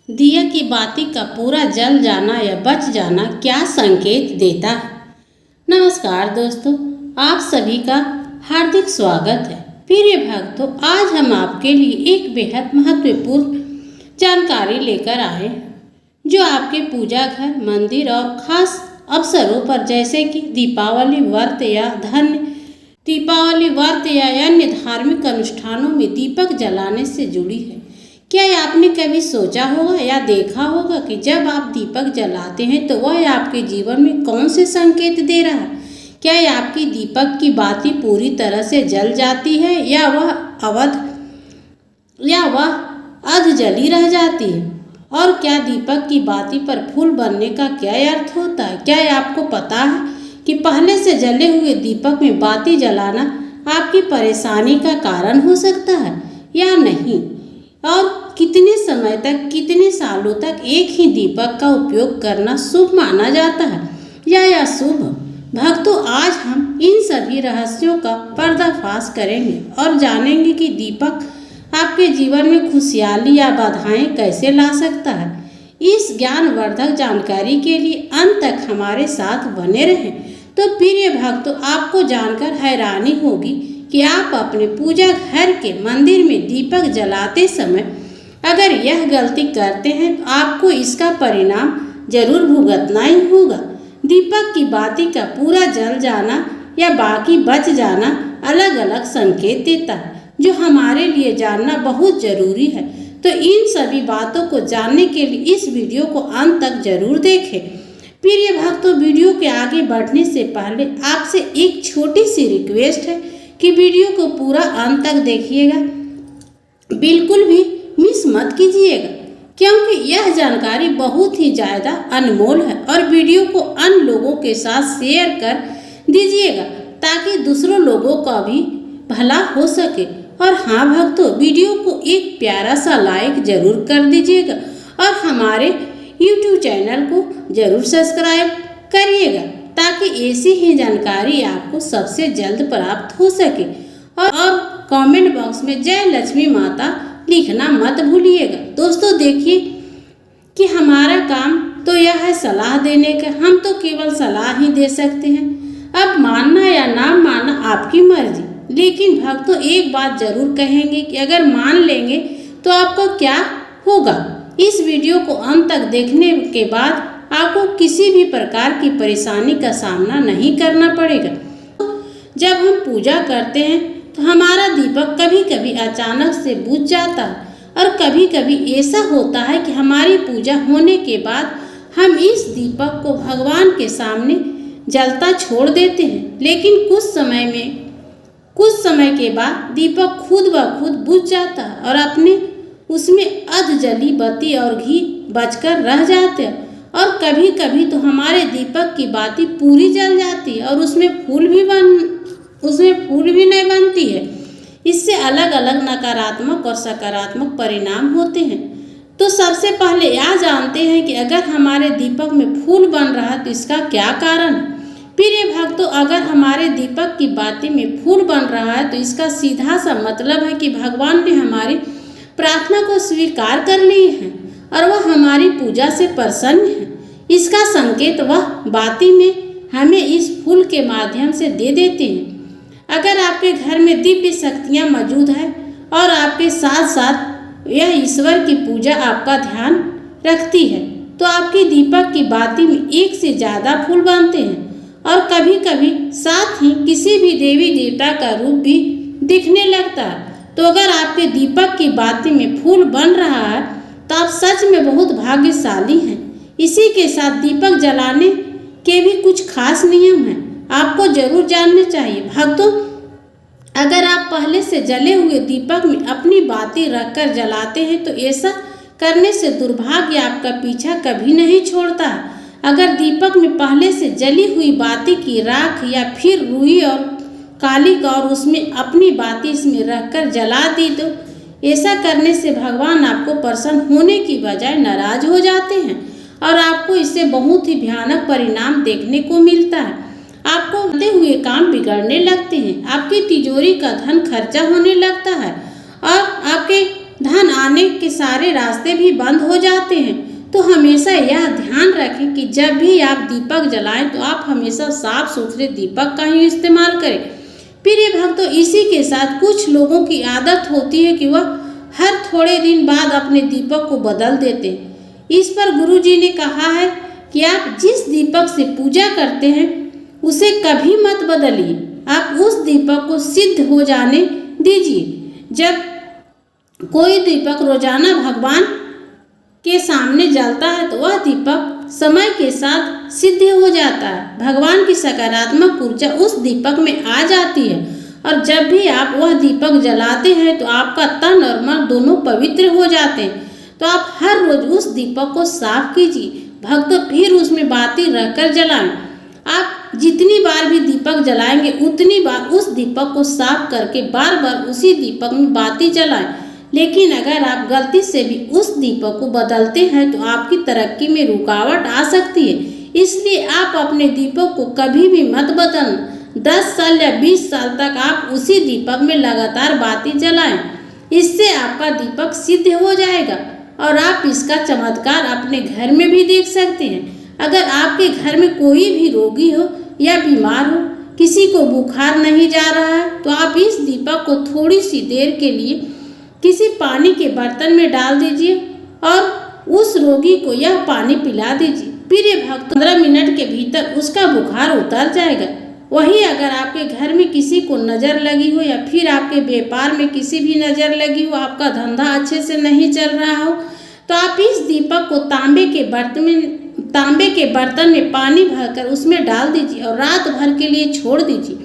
दिया की बाती का पूरा जल जाना या बच जाना क्या संकेत देता है। नमस्कार दोस्तों, आप सभी का हार्दिक स्वागत है। प्रिय भक्तों, आज हम आपके लिए एक बेहद महत्वपूर्ण जानकारी लेकर आए जो आपके पूजा घर, मंदिर और खास अवसरों पर जैसे कि दीपावली व्रत या अन्य धार्मिक अनुष्ठानों में दीपक जलाने से जुड़ी है। क्या आपने कभी सोचा होगा या देखा होगा कि जब आप दीपक जलाते हैं तो वह आपके जीवन में कौन से संकेत दे रहा है? क्या आपकी दीपक की बाती पूरी तरह से जल जाती है या वह अध जली रह जाती है? और क्या दीपक की बाती पर फूल बनने का क्या अर्थ होता है? क्या आपको पता है कि पहले से जले हुए दीपक में बाती जलाना आपकी परेशानी का कारण हो सकता है या नहीं? और कितने समय तक, कितने सालों तक एक ही दीपक का उपयोग करना शुभ माना जाता है या अशुभ? भक्तों, आज हम इन सभी रहस्यों का पर्दाफाश करेंगे और जानेंगे कि दीपक आपके जीवन में खुशहाली या बाधाएं कैसे ला सकता है। इस ज्ञानवर्धक जानकारी के लिए अंत तक हमारे साथ बने रहें। तो प्रिय भक्तों, आपको जानकर हैरानी होगी कि आप अपने पूजा घर के मंदिर में दीपक जलाते समय अगर यह गलती करते हैं तो आपको इसका परिणाम जरूर भुगतना ही होगा। दीपक की बाती का पूरा जल जाना या बाकी बच जाना अलग अलग संकेत देता है जो हमारे लिए जानना बहुत जरूरी है। तो इन सभी बातों को जानने के लिए इस वीडियो को अंत तक जरूर देखें। प्रिय भक्तों, वीडियो के आगे बढ़ने से पहले आपसे एक छोटी सी रिक्वेस्ट है कि वीडियो को पूरा अंत तक देखिएगा, बिल्कुल भी मिस मत कीजिएगा, क्योंकि यह जानकारी बहुत ही ज़्यादा अनमोल है। और वीडियो को अन्य लोगों के साथ शेयर कर दीजिएगा ताकि दूसरों लोगों का भी भला हो सके। और हाँ भक्तों, वीडियो को एक प्यारा सा लाइक जरूर कर दीजिएगा और हमारे YouTube चैनल को जरूर सब्सक्राइब करिएगा ताकि ऐसी ही जानकारी आपको सबसे जल्द प्राप्त हो सके। और कमेंट बॉक्स में जय लक्ष्मी माता लिखना मत भूलिएगा। दोस्तों देखिए कि हमारा काम तो यह है सलाह देने का, हम तो केवल सलाह ही दे सकते हैं। अब मानना या ना मानना आपकी मर्जी, लेकिन भक्तों एक बात जरूर कहेंगे कि अगर मान लेंगे तो आपको क्या होगा। इस वीडियो को अंत तक देखने के बाद आपको किसी भी प्रकार की परेशानी का सामना नहीं करना पड़ेगा। जब हम पूजा करते हैं तो हमारा दीपक कभी कभी अचानक से बुझ जाता है और कभी कभी ऐसा होता है कि हमारी पूजा होने के बाद हम इस दीपक को भगवान के सामने जलता छोड़ देते हैं, लेकिन कुछ समय के बाद दीपक खुद ब खुद बुझ जाता है और अपने उसमें अध जली बत्ती और घी बचकर रह जाते हैं। और कभी कभी तो हमारे दीपक की बाती पूरी जल जाती है और उसमें फूल भी नहीं बनती है। इससे अलग अलग नकारात्मक और सकारात्मक परिणाम होते हैं। तो सबसे पहले यह जानते हैं कि अगर हमारे दीपक में फूल बन रहा है तो इसका क्या कारण है। प्रिय भक्तों, अगर हमारे दीपक की बाती में फूल बन रहा है तो इसका सीधा सा मतलब है कि भगवान ने हमारी प्रार्थना को स्वीकार कर ली है और वह हमारी पूजा से प्रसन्न है। इसका संकेत वह बाती में हमें इस फूल के माध्यम से दे देते हैं। अगर आपके घर में दिव्य शक्तियाँ मौजूद है और आपके साथ साथ यह ईश्वर की पूजा आपका ध्यान रखती है तो आपकी दीपक की बाती में एक से ज़्यादा फूल बनते हैं और कभी कभी साथ ही किसी भी देवी देवता का रूप भी दिखने लगता है। तो अगर आपके दीपक की बाती में फूल बन रहा है तो आप सच में बहुत भाग्यशाली हैं। इसी के साथ दीपक जलाने के भी कुछ खास नियम हैं, आपको जरूर जानने चाहिए। भक्तों, अगर आप पहले से जले हुए दीपक में अपनी बाती रखकर जलाते हैं तो ऐसा करने से दुर्भाग्य आपका पीछा कभी नहीं छोड़ता। अगर दीपक में पहले से जली हुई बाती की राख या फिर रुई और कालिक और उसमें अपनी बाती इसमें रखकर जला दी तो ऐसा करने से भगवान आपको प्रसन्न होने की बजाय नाराज हो जाते हैं और आपको इससे बहुत ही भयानक परिणाम देखने को मिलता है। आपको होते हुए काम बिगड़ने लगते हैं, आपकी तिजोरी का धन खर्चा होने लगता है और आपके धन आने के सारे रास्ते भी बंद हो जाते हैं। तो हमेशा यह ध्यान रखें कि जब भी आप दीपक जलाएं तो आप हमेशा साफ सुथरे दीपक का ही इस्तेमाल करें। प्रिय भक्तों, इसी के साथ कुछ लोगों की आदत होती है कि वह हर थोड़े दिन बाद अपने दीपक को बदल देते हैं। इस पर गुरु जी ने कहा है कि आप जिस दीपक से पूजा करते हैं उसे कभी मत बदलिए, आप उस दीपक को सिद्ध हो जाने दीजिए। जब कोई दीपक रोजाना भगवान के सामने जलता है तो वह दीपक समय के साथ सिद्ध हो जाता है। भगवान की सकारात्मक ऊर्जा उस दीपक में आ जाती है और जब भी आप वह दीपक जलाते हैं तो आपका तन और मन दोनों पवित्र हो जाते हैं। तो आप हर रोज उस दीपक को साफ कीजिए भक्तों, फिर उसमें बाती रखकर जलाएं। आप जितनी बार भी दीपक जलाएंगे उतनी बार उस दीपक को साफ करके बार बार उसी दीपक में बाती जलाएं। लेकिन अगर आप गलती से भी उस दीपक को बदलते हैं तो आपकी तरक्की में रुकावट आ सकती है। इसलिए आप अपने दीपक को कभी भी मत बदलना। 10 साल या 20 साल तक आप उसी दीपक में लगातार बाती जलाएं। इससे आपका दीपक सिद्ध हो जाएगा और आप इसका चमत्कार अपने घर में भी देख सकते हैं। अगर आपके घर में कोई भी रोगी हो या बीमार हो, किसी को बुखार नहीं जा रहा है, तो आप इस दीपक को थोड़ी सी देर के लिए किसी पानी के बर्तन में डाल दीजिए और उस रोगी को यह पानी पिला दीजिए। प्रिय भक्त, 15 मिनट के भीतर उसका बुखार उतर जाएगा। वहीं अगर आपके घर में किसी को नज़र लगी हो या फिर आपके व्यापार में किसी भी नज़र लगी हो, आपका धंधा अच्छे से नहीं चल रहा हो, तो आप इस दीपक को तांबे के बर्तन में पानी भरकर उसमें डाल दीजिए और रात भर के लिए छोड़ दीजिए।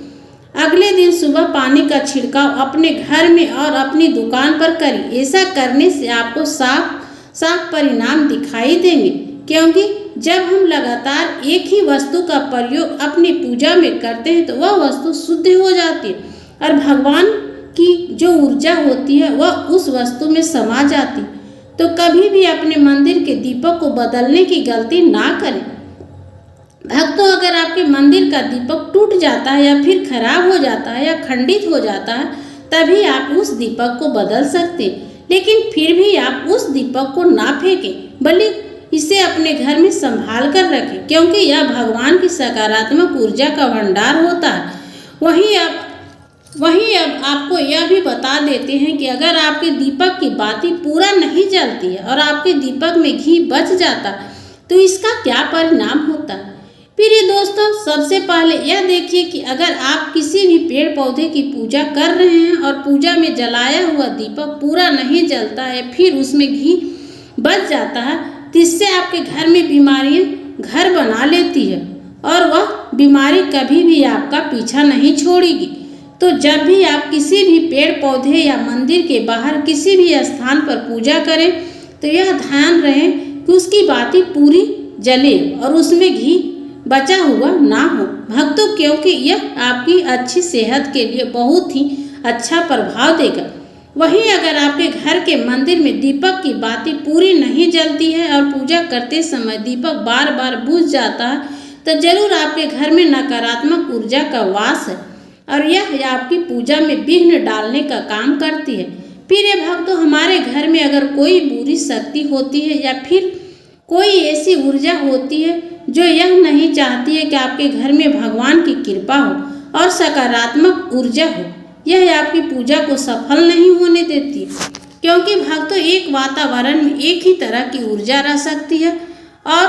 अगले दिन सुबह पानी का छिड़काव अपने घर में और अपनी दुकान पर करिए। ऐसा करने से आपको साफ परिणाम दिखाई देंगे, क्योंकि जब हम लगातार एक ही वस्तु का प्रयोग अपनी पूजा में करते हैं तो वह वस्तु शुद्ध हो जाती है और भगवान की जो ऊर्जा होती है वह उस वस्तु में समा जाती है। तो कभी भी अपने मंदिर के दीपक को बदलने की गलती ना करें। भक्तों, अगर आपके मंदिर का दीपक टूट जाता है या फिर खराब हो जाता है या खंडित हो जाता है, तभी आप उस दीपक को बदल सकते हैं। लेकिन फिर भी आप उस दीपक को ना फेंकें, बल्कि इसे अपने घर में संभाल कर रखें, क्योंकि यह भगवान की सकारात्मक ऊर्जा का भंडार होता है। वहीं अब आपको यह भी बता देते हैं कि अगर आपके दीपक की बाती पूरा नहीं जलती है और आपके दीपक में घी बच जाता तो इसका क्या परिणाम होता है। प्रिय दोस्तों, सबसे पहले यह देखिए कि अगर आप किसी भी पेड़ पौधे की पूजा कर रहे हैं और पूजा में जलाया हुआ दीपक पूरा नहीं जलता है, फिर उसमें घी बच जाता है, तो इससे आपके घर में बीमारियां घर बना लेती है और वह बीमारी कभी भी आपका पीछा नहीं छोड़ेगी। तो जब भी आप किसी भी पेड़ पौधे या मंदिर के बाहर किसी भी स्थान पर पूजा करें तो यह ध्यान रहे कि उसकी बाती पूरी जले और उसमें घी बचा हुआ ना हो भक्तों, क्योंकि यह आपकी अच्छी सेहत के लिए बहुत ही अच्छा प्रभाव देगा। वहीं अगर आपके घर के मंदिर में दीपक की बाती पूरी नहीं जलती है और पूजा करते समय दीपक बार बार बुझ जाता है, तो जरूर आपके घर में नकारात्मक ऊर्जा का वास है और यह आपकी पूजा में विघ्न डालने का काम करती है। प्रिय भक्तों, हमारे घर में अगर कोई बुरी शक्ति होती है या फिर कोई ऐसी ऊर्जा होती है जो यह नहीं चाहती है कि आपके घर में भगवान की कृपा हो और सकारात्मक ऊर्जा हो, यह आपकी पूजा को सफल नहीं होने देती, क्योंकि भक्तों एक वातावरण में एक ही तरह की ऊर्जा रह सकती है और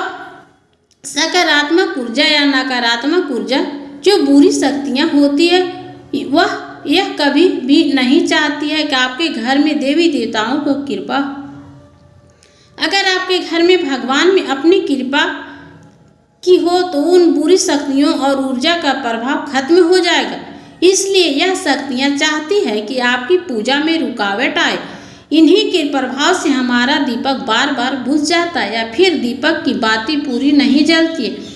सकारात्मक ऊर्जा या नकारात्मक ऊर्जा जो बुरी शक्तियाँ होती है वह यह कभी भी नहीं चाहती है कि आपके घर में देवी देवताओं को कृपा हो। अगर आपके घर में भगवान में अपनी कृपा की हो तो उन बुरी शक्तियों और ऊर्जा का प्रभाव खत्म हो जाएगा। इसलिए यह शक्तियाँ चाहती है कि आपकी पूजा में रुकावट आए। इन्हीं के प्रभाव से हमारा दीपक बार बार बुझ जाता है या फिर दीपक की बाती पूरी नहीं जलती है।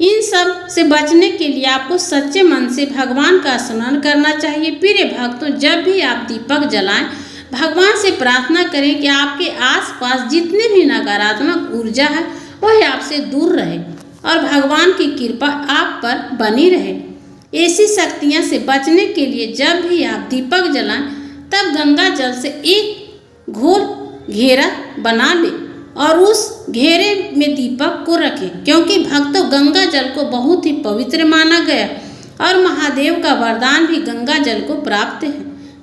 इन सब से बचने के लिए आपको सच्चे मन से भगवान का स्मरण करना चाहिए। प्रिय भक्तों, जब भी आप दीपक जलाएं, भगवान से प्रार्थना करें कि आपके आसपास जितनी भी नकारात्मक ऊर्जा है वह आपसे दूर रहे और भगवान की कृपा आप पर बनी रहे। ऐसी शक्तियां से बचने के लिए जब भी आप दीपक जलाएं तब गंगा जल से एक घोल घेरा बना ले और उस घेरे में दीपक को रखें, क्योंकि भक्तों गंगा जल को बहुत ही पवित्र माना गया और महादेव का वरदान भी गंगा जल को प्राप्त है।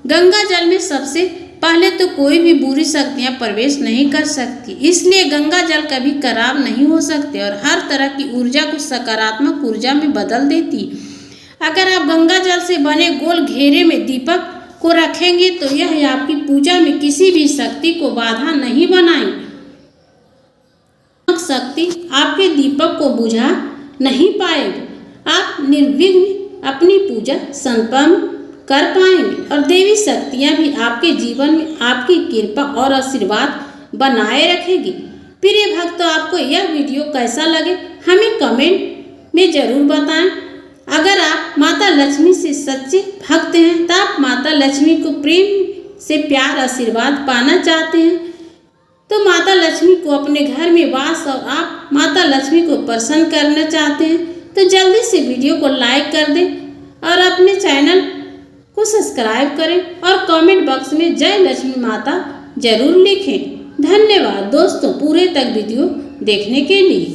गंगा जल में सबसे पहले तो कोई भी बुरी शक्तियां प्रवेश नहीं कर सकती, इसलिए गंगा जल कभी खराब नहीं हो सकते और हर तरह की ऊर्जा को सकारात्मक ऊर्जा में बदल देती। अगर आप गंगा जल से बने गोल घेरे में दीपक को रखेंगे तो यह आपकी पूजा में किसी भी शक्ति को बाधा नहीं बनाएंगे। शक्ति आपके दीपक को बुझा नहीं पाएगी। आप निर्विघ्न अपनी पूजा संपन्न कर पाएंगे और देवी शक्तियां भी आपके जीवन में आपकी कृपा और आशीर्वाद बनाए रखेगी। प्रिय भक्तों, आपको यह वीडियो कैसा लगे हमें कमेंट में जरूर बताएं। अगर आप माता लक्ष्मी से सच्चे भक्त हैं तो आप माता लक्ष्मी को प्रेम से प्यार आशीर्वाद पाना चाहते हैं तो माता लक्ष्मी को अपने घर में वास और आप माता लक्ष्मी को प्रसन्न करना चाहते हैं तो जल्दी से वीडियो को लाइक कर दें और अपने चैनल को सब्सक्राइब करें और कमेंट बॉक्स में जय लक्ष्मी माता जरूर लिखें। धन्यवाद दोस्तों पूरे तक वीडियो देखने के लिए।